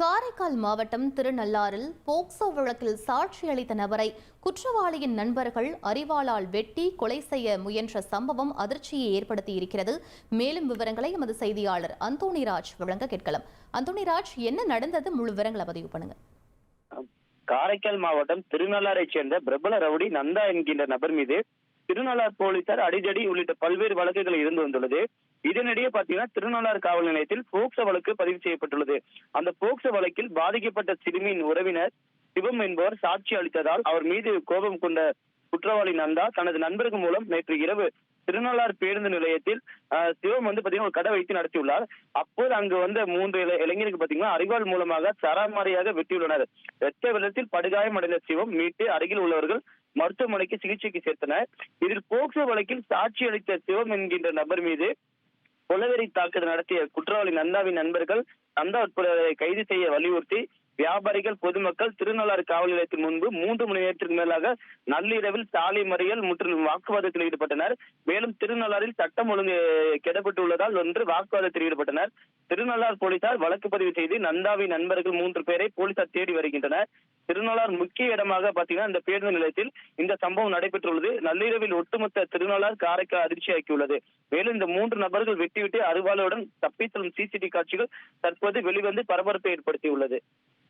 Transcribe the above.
காரைக்கால் மாவட்டம் திருநள்ளாறில் போக்சோ வழக்கில் சாட்சி அளித்த நபரை குற்றவாளியின் நண்பர்கள் அரிவாளால் வெட்டி கொலை செய்ய முயன்ற சம்பவம் அதிர்ச்சியை ஏற்படுத்தியிருக்கிறது. மேலும் விவரங்களை எமது செய்தியாளர் அந்தோணிராஜ் வழங்க கேட்கலாம். அந்தோணிராஜ், என்ன நடந்தது? முழு விவரங்களை பதிவு பண்ணுங்க. காரைக்கால் மாவட்டம் திருநள்ளாரை சேர்ந்த பிரபல ரவுடி நந்தா என்கின்ற நபர் மீது திருநள்ளார் போலீசார் அடிதடி உள்ளிட்ட பல்வேறு வழக்குகள் இருந்து வந்துள்ளது. இதனிடையே பாத்தீங்கன்னா திருநள்ளார் காவல் நிலையத்தில் போக்சோ வழக்கு பதிவு செய்யப்பட்டுள்ளது. அந்த போக்சோ வழக்கில் பாதிக்கப்பட்ட சிறுமியின் உறவினர் சிவம் என்பவர் சாட்சி அளித்ததால் அவர் மீது கோபம் கொண்ட குற்றவாளி நந்தா தனது நண்பர்கள் மூலம் நேற்று இரவு திருநள்ளார் பேருந்து நிலையத்தில் சிவம் பாத்தீங்கன்னா ஒரு கடை வைத்து நடத்தியுள்ளார். அப்போது அங்கு வந்த மூன்று இளைஞருக்கு பாத்தீங்கன்னா அரிவாள் மூலமாக சராமாரியாக வெட்டியுள்ளனர். இரத்த வெள்ளத்தில் படுகாயம் அடைந்த சிவம் மீட்டு அருகில் உள்ளவர்கள் மருத்துவமனைக்கு சிகிச்சைக்கு சேர்த்தனர். இதில் போக்சோ வழக்கில் சாட்சி அளித்த சிவம் என்கின்ற நபர் மீது கொலவெறி தாக்குதல் நடத்திய குற்றவாளி நந்தாவின் நண்பர்கள் நந்தா உட்பட கைது செய்ய வலியுறுத்தி வியாபாரிகள், பொதுமக்கள் திருநள்ளாறு காவல் நிலையத்தின் முன்பு 3 மணி நேரத்திற்கு மேலாக நள்ளிரவில் சாலை மறியல் முற்றிலும் வாக்குவாதத்தில் ஈடுபட்டனர். மேலும் திருநள்ளாறில் சட்டம் ஒழுங்கு கெடப்பட்டுள்ளதால் வாக்குவாதத்தில் ஈடுபட்டனர். திருநள்ளார் போலீசார் வழக்கு பதிவு செய்து நந்தாவின் நண்பர்கள் 3 பேரை போலீசார் தேடி வருகின்றனர். திருநள்ளார் முக்கிய இடமாக பாத்தீங்கன்னா இந்த பேருந்து நிலையத்தில் இந்த சம்பவம் நடைபெற்றுள்ளது. நள்ளிரவில் ஒட்டுமொத்த திருநள்ளார் காரைக்கால் அதிர்ச்சியாக்கியுள்ளது. மேலும் இந்த 3 நபர்கள் வெட்டிவிட்டு அரிவாளுடன் தப்பிச் செல்லும் சிசிடிவி காட்சிகள் தற்போது வெளிவந்து பரபரப்பை ஏற்படுத்தியுள்ளது.